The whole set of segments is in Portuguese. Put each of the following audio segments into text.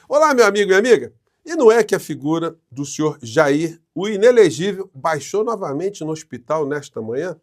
Olá, meu amigo e amiga. E não é que a figura do senhor Jair, o inelegível, baixou novamente no hospital nesta manhã?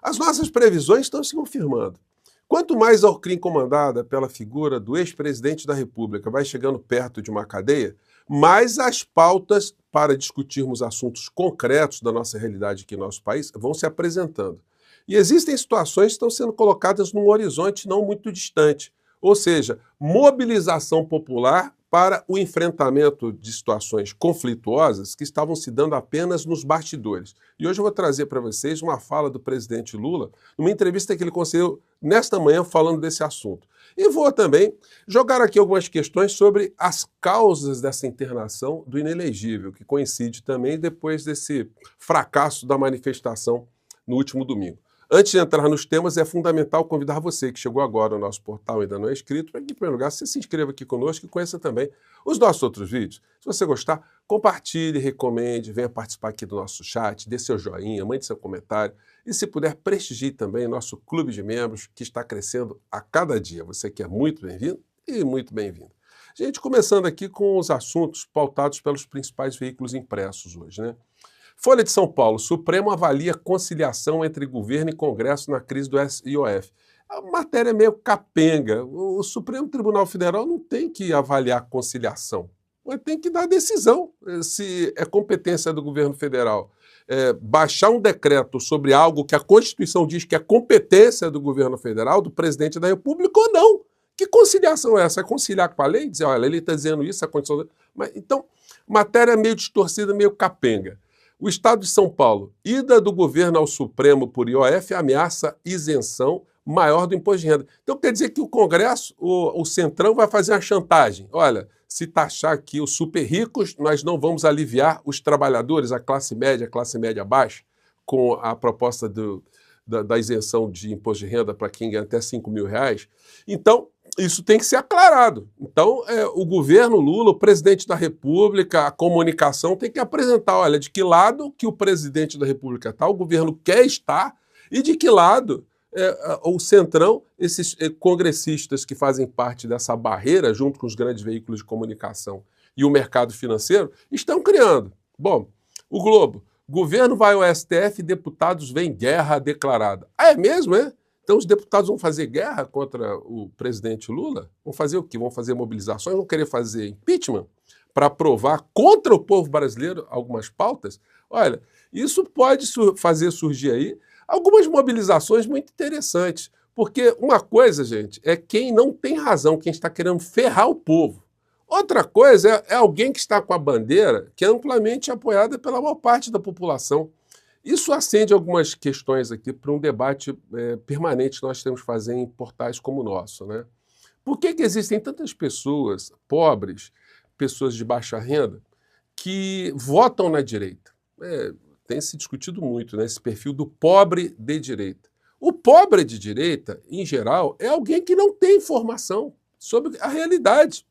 As nossas previsões estão se confirmando. Quanto mais a Alckmin comandada pela figura do ex-presidente da República vai chegando perto de uma cadeia, mais as pautas para discutirmos assuntos concretos da nossa realidade aqui no nosso país vão se apresentando. E existem situações que estão sendo colocadas num horizonte não muito distante, ou seja, mobilização popular para o enfrentamento de situações conflituosas que estavam se dando apenas nos bastidores. E hoje eu vou trazer para vocês uma fala do presidente Lula, numa entrevista que ele concedeu nesta manhã falando desse assunto. E vou também jogar aqui algumas questões sobre as causas dessa internação do inelegível, que coincide também depois desse fracasso da manifestação no último domingo. Antes de entrar nos temas, é fundamental convidar você que chegou agora ao nosso portal e ainda não é inscrito, para que, em primeiro lugar, você se inscreva aqui conosco e conheça também os nossos outros vídeos. Se você gostar, compartilhe, recomende, venha participar aqui do nosso chat, dê seu joinha, mande seu comentário e, se puder, prestigie também nosso clube de membros, que está crescendo a cada dia. Você que é muito bem-vindo e muito bem-vindo. Gente, começando aqui com os assuntos pautados pelos principais veículos impressos hoje, né? Folha de São Paulo, Supremo avalia conciliação entre governo e Congresso na crise do SIOF. A matéria é meio capenga. O Supremo Tribunal Federal não tem que avaliar conciliação, mas tem que dar decisão se é competência do governo federal. Baixar um decreto sobre algo que a Constituição diz que é competência do governo federal, do presidente da República ou não. Que conciliação é essa? É conciliar com a lei? Dizer, olha, ele está dizendo isso, a Constituição... Mas, então, matéria meio distorcida, meio capenga. O Estado de São Paulo, ida do governo ao Supremo por IOF, ameaça isenção maior do imposto de renda. Então quer dizer que o Congresso, o Centrão, vai fazer uma chantagem. Olha, se taxar aqui os super ricos, nós não vamos aliviar os trabalhadores, a classe média baixa, com a proposta da isenção de imposto de renda para quem ganha até R$5.000. Então, isso tem que ser aclarado. Então, o governo Lula, o presidente da República, a comunicação tem que apresentar, olha, de que lado que o presidente da República está, o governo quer estar, e de que lado o Centrão, esses congressistas que fazem parte dessa barreira, junto com os grandes veículos de comunicação e o mercado financeiro, estão criando. Bom, o Globo, governo vai ao STF e deputados veem guerra declarada. Ah, é mesmo, é? Então os deputados vão fazer guerra contra o presidente Lula? Vão fazer o quê? Vão fazer mobilizações? Vão querer fazer impeachment para aprovar contra o povo brasileiro algumas pautas? Olha, isso pode fazer surgir aí algumas mobilizações muito interessantes. Porque uma coisa, gente, é quem não tem razão, quem está querendo ferrar o povo. Outra coisa é alguém que está com a bandeira que é amplamente apoiada pela maior parte da população. Isso acende algumas questões aqui para um debate permanente que nós temos que fazer em portais como o nosso, né? Por que existem tantas pessoas pobres, pessoas de baixa renda, que votam na direita? Tem se discutido muito, né, esse perfil do pobre de direita. O pobre de direita, em geral, é alguém que não tem informação sobre a realidade.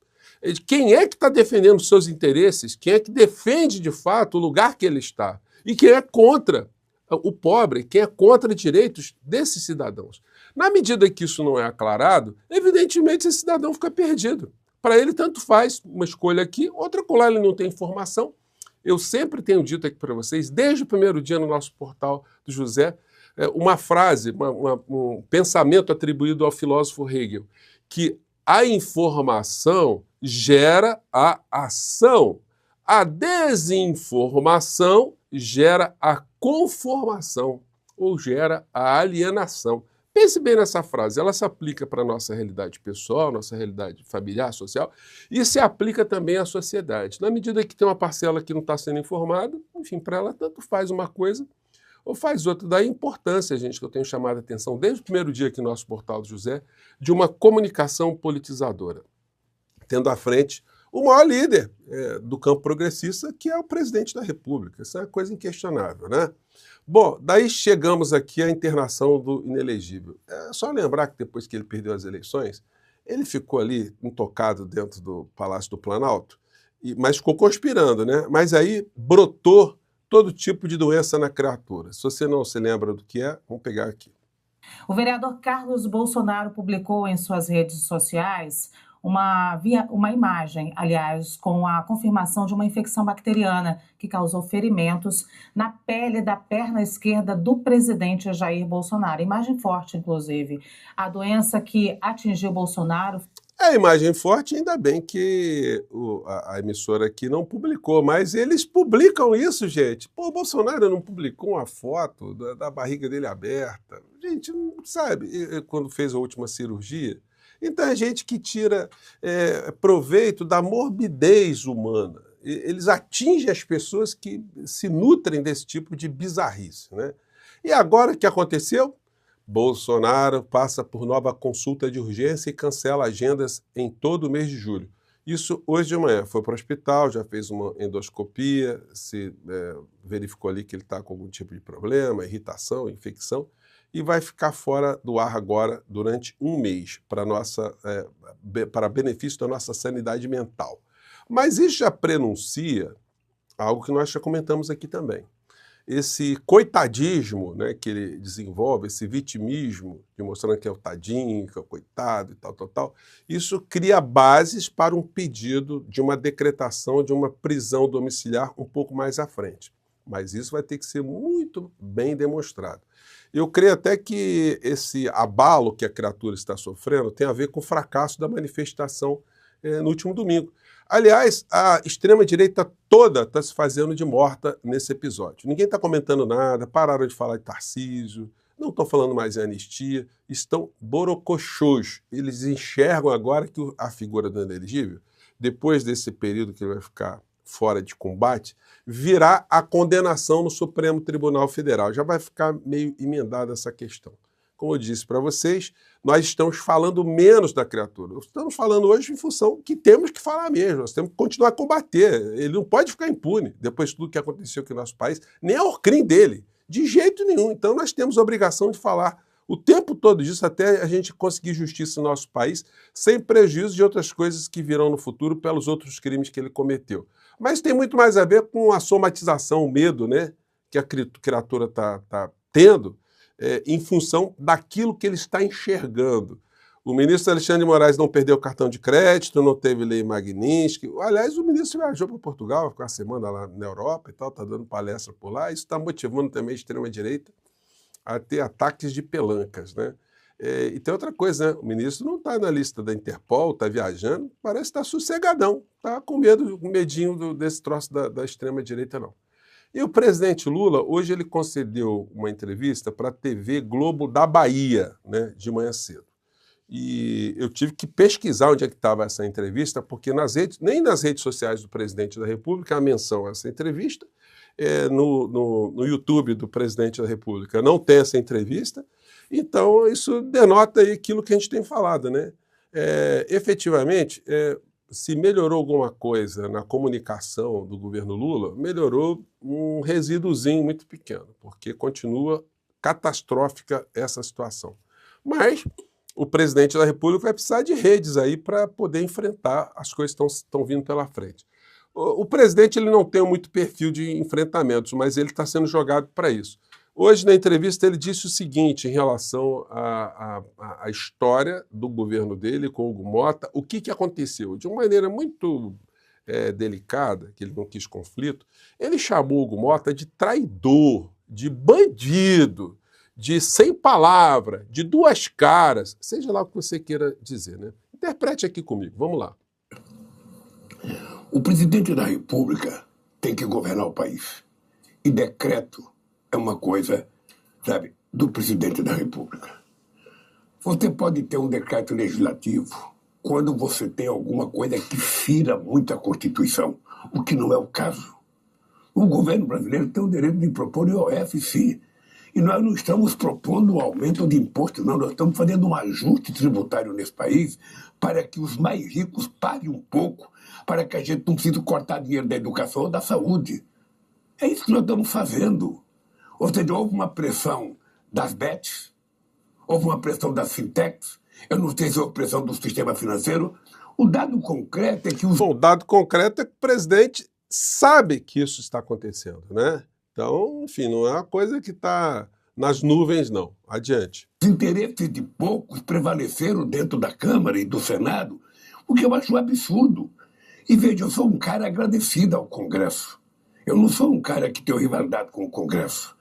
Quem é que está defendendo os seus interesses? Quem é que defende, de fato, o lugar que ele está? E quem é contra o pobre, quem é contra direitos desses cidadãos. Na medida que isso não é aclarado, evidentemente esse cidadão fica perdido. Para ele, tanto faz uma escolha aqui, outra colar, ele não tem informação. Eu sempre tenho dito aqui para vocês, desde o primeiro dia no nosso portal do José, uma frase, um pensamento atribuído ao filósofo Hegel, que a informação gera a ação. A desinformação gera a conformação, ou gera a alienação. Pense bem nessa frase, ela se aplica para a nossa realidade pessoal, nossa realidade familiar, social, e se aplica também à sociedade. Na medida que tem uma parcela que não está sendo informada, enfim, para ela tanto faz uma coisa ou faz outra. Daí a importância, gente, que eu tenho chamado a atenção desde o primeiro dia aqui no nosso portal do José, de uma comunicação politizadora, tendo à frente o maior líder do campo progressista, que é o presidente da República. Isso é uma coisa inquestionável, né? Bom, daí chegamos aqui à internação do inelegível. É só lembrar que depois que ele perdeu as eleições, ele ficou ali intocado dentro do Palácio do Planalto, mas ficou conspirando, né? Mas aí brotou todo tipo de doença na criatura. Se você não se lembra do que é, vamos pegar aqui. O vereador Carlos Bolsonaro publicou em suas redes sociais uma imagem, aliás, com a confirmação de uma infecção bacteriana que causou ferimentos na pele da perna esquerda do presidente Jair Bolsonaro. Imagem forte, inclusive. A doença que atingiu Bolsonaro... É imagem forte, ainda bem que a emissora aqui não publicou, mas eles publicam isso, gente. Pô, o Bolsonaro não publicou uma foto da barriga dele aberta. Gente, não sabe, quando fez a última cirurgia. Então é gente que tira proveito da morbidez humana. Eles atingem as pessoas que se nutrem desse tipo de bizarrice, né? E agora o que aconteceu? Bolsonaro passa por nova consulta de urgência e cancela agendas em todo o mês de julho. Isso hoje de manhã. Foi para o hospital, já fez uma endoscopia, se verificou ali que ele está com algum tipo de problema, irritação, infecção, e vai ficar fora do ar agora durante um mês, para benefício da nossa sanidade mental. Mas isso já prenuncia algo que nós já comentamos aqui também. Esse coitadismo, né, que ele desenvolve, esse vitimismo, mostrando que é o tadinho, que é o coitado e tal, isso cria bases para um pedido de uma decretação de uma prisão domiciliar um pouco mais à frente. Mas isso vai ter que ser muito bem demonstrado. Eu creio até que esse abalo que a criatura está sofrendo tem a ver com o fracasso da manifestação no último domingo. Aliás, a extrema-direita toda está se fazendo de morta nesse episódio. Ninguém está comentando nada, pararam de falar de Tarcísio, não estão falando mais em anistia, estão borocochôs. Eles enxergam agora que a figura do inelegível, depois desse período que ele vai ficar fora de combate, virá a condenação no Supremo Tribunal Federal. Já vai ficar meio emendada essa questão. Como eu disse para vocês, nós estamos falando menos da criatura. Estamos falando hoje em função que temos que falar mesmo, nós temos que continuar a combater. Ele não pode ficar impune depois de tudo que aconteceu aqui no nosso país, nem o crime dele, de jeito nenhum. Então nós temos a obrigação de falar o tempo todo disso até a gente conseguir justiça no nosso país, sem prejuízo de outras coisas que virão no futuro pelos outros crimes que ele cometeu. Mas tem muito mais a ver com a somatização, o medo, né, que a criatura está tendo, em função daquilo que ele está enxergando. O ministro Alexandre de Moraes não perdeu o cartão de crédito, não teve lei Magnitsky. Aliás, o ministro viajou para Portugal, ficou uma semana lá na Europa e tal, está dando palestra por lá. Isso está motivando também a extrema-direita a ter ataques de pelancas, né? E tem outra coisa, né? O ministro não está na lista da Interpol, está viajando, parece estar sossegadão, está com medo, com medinho desse troço da extrema-direita, não. E o presidente Lula, hoje ele concedeu uma entrevista para a TV Globo da Bahia, né, de manhã cedo. E eu tive que pesquisar onde é que estava essa entrevista, porque nem nas redes sociais do presidente da República há menção a essa entrevista, no YouTube do presidente da República não tem essa entrevista, então isso denota aí aquilo que a gente tem falado, né? Efetivamente, se melhorou alguma coisa na comunicação do governo Lula, melhorou um resíduozinho muito pequeno, porque continua catastrófica essa situação. Mas o presidente da República vai precisar de redes aí para poder enfrentar as coisas que estão vindo pela frente. O presidente ele não tem muito perfil de enfrentamentos, mas ele está sendo jogado para isso. Hoje, na entrevista, ele disse o seguinte em relação à história do governo dele com o Hugo Mota, o que aconteceu. De uma maneira muito delicada, que ele não quis conflito, ele chamou o Hugo Mota de traidor, de bandido, de sem palavra, de duas caras, seja lá o que você queira dizer, né? Interprete aqui comigo, vamos lá. O presidente da República tem que governar o país. E decreto é uma coisa, sabe, do presidente da República. Você pode ter um decreto legislativo quando você tem alguma coisa que fira muito a Constituição, o que não é o caso. O governo brasileiro tem o direito de propor IOF, sim. E nós não estamos propondo um aumento de imposto, não. Nós estamos fazendo um ajuste tributário nesse país para que os mais ricos paguem um pouco, para que a gente não precise cortar dinheiro da educação ou da saúde. É isso que nós estamos fazendo. Ou seja, houve uma pressão das bets, houve uma pressão das fintechs, eu não sei se houve pressão do sistema financeiro. O dado concreto é que Bom, o dado concreto é que o presidente sabe que isso está acontecendo, né? Então, enfim, não é uma coisa que está nas nuvens, não. Adiante. Os interesses de poucos prevaleceram dentro da Câmara e do Senado, O que eu acho um absurdo. E veja, eu sou um cara agradecido ao Congresso. Eu não sou um cara que tem rivalidade com o Congresso.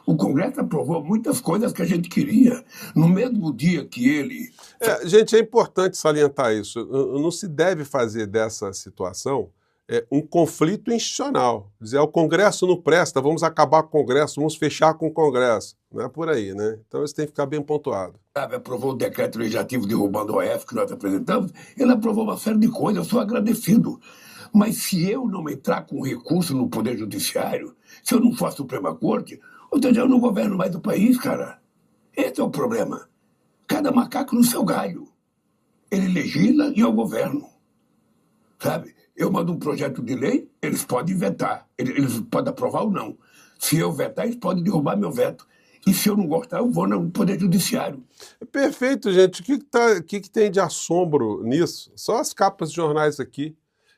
O Congresso aprovou muitas coisas que a gente queria. No mesmo dia que ele... Gente, é importante salientar isso. Não se deve fazer dessa situação um conflito institucional. Dizer, o Congresso não presta, vamos acabar com o Congresso, vamos fechar com o Congresso. Não é por aí, né? Então isso tem que ficar bem pontuado. Aprovou o decreto legislativo derrubando o OF que nós apresentamos, ele aprovou uma série de coisas, eu sou agradecido. Mas se eu não entrar com recurso no Poder Judiciário, se eu não for a Suprema Corte, ou seja, eu não governo mais do país, cara. Esse é o problema. Cada macaco no seu galho. Ele legisla e eu governo. Sabe? Eu mando um projeto de lei, eles podem vetar. Eles podem aprovar ou não. Se eu vetar, eles podem derrubar meu veto. E se eu não gostar, eu vou no Poder Judiciário. Perfeito, gente. O que tem de assombro nisso? Só as capas de jornais aqui,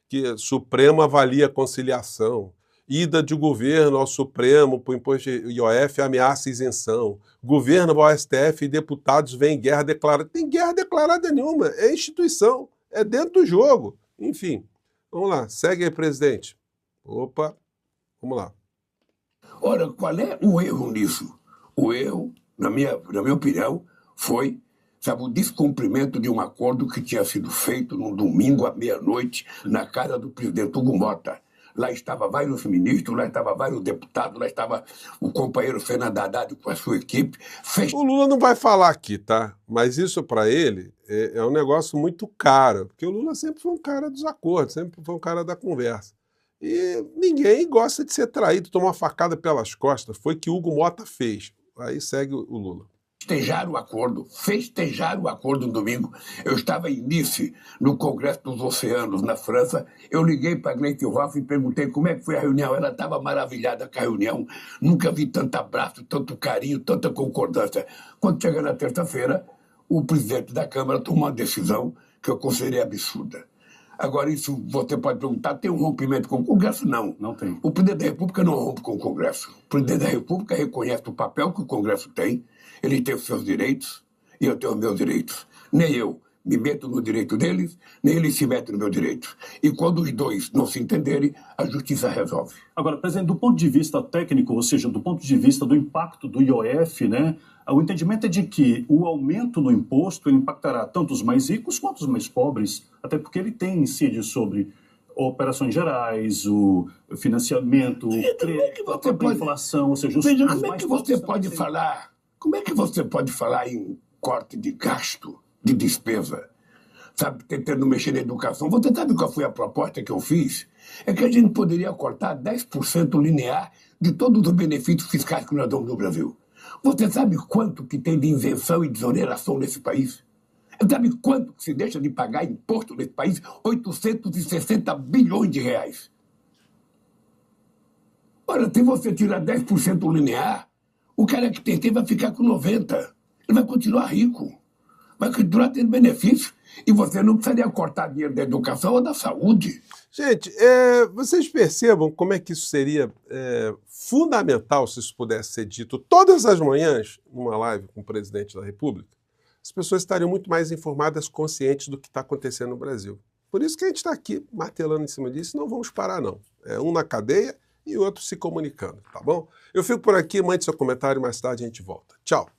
que Supremo avalia conciliação. Ida de governo ao Supremo por imposto de IOF ameaça isenção. Governo ao STF e deputados veem guerra declarada. Tem guerra declarada nenhuma. É instituição. É dentro do jogo. Enfim. Vamos lá. Segue aí, presidente. Opa. Vamos lá. Ora, qual é o erro nisso? O erro, na minha opinião, foi, sabe, o descumprimento de um acordo que tinha sido feito num domingo à meia-noite na casa do presidente Hugo Mota. Lá estava vários ministros, lá estava vários deputados, lá estava o companheiro Fernando Haddad com a sua equipe. O Lula não vai falar aqui, tá? Mas isso para ele é um negócio muito caro, porque o Lula sempre foi um cara dos acordos, sempre foi um cara da conversa. E ninguém gosta de ser traído, tomar uma facada pelas costas. Foi o que Hugo Mota fez. Aí segue o Lula. Festejar o acordo no domingo. Eu estava em Nice, no Congresso dos Oceanos, na França. Eu liguei para a Gleisi Hoff e perguntei como é que foi a reunião. Ela estava maravilhada com a reunião. Nunca vi tanto abraço, tanto carinho, tanta concordância. Quando chega na terça-feira, o presidente da Câmara tomou uma decisão que eu considerei absurda. Agora, isso você pode perguntar, tem um rompimento com o Congresso? Não. Não tem. O presidente da República não rompe com o Congresso. O presidente da República reconhece o papel que o Congresso tem, ele tem os seus direitos e eu tenho os meus direitos. Nem eu me meto no direito deles, nem eles se metem no meu direito. E quando os dois não se entenderem, a justiça resolve. Agora, presidente, do ponto de vista técnico, ou seja, do ponto de vista do impacto do IOF, né, o entendimento é de que o aumento no imposto ele impactará tanto os mais ricos quanto os mais pobres, até porque ele tem incídio sobre operações gerais, o financiamento, o crédito, a própria inflação, ou seja, os Veja, mais como é que você pode falar? Como é que você pode falar em corte de gasto, de despesa? Sabe, tentando mexer na educação. Você sabe qual foi a proposta que eu fiz? É que a gente poderia cortar 10% linear de todos os benefícios fiscais que nós damos no Brasil. Você sabe quanto que tem de isenção e desoneração nesse país? Sabe quanto que se deixa de pagar imposto nesse país? 860 bilhões de reais. Ora, se você tirar 10% linear, o cara que tem vai ficar com 90%. Ele vai continuar rico. Vai continuar tendo benefício. E você não precisaria cortar dinheiro da educação ou da saúde. Gente, vocês percebam como é que isso seria fundamental se isso pudesse ser dito todas as manhãs numa live com o presidente da República? As pessoas estariam muito mais informadas, conscientes do que está acontecendo no Brasil. Por isso que a gente está aqui martelando em cima disso, não vamos parar não. Um na cadeia e outro se comunicando, tá bom? Eu fico por aqui, mande seu comentário, mais tarde a gente volta. Tchau!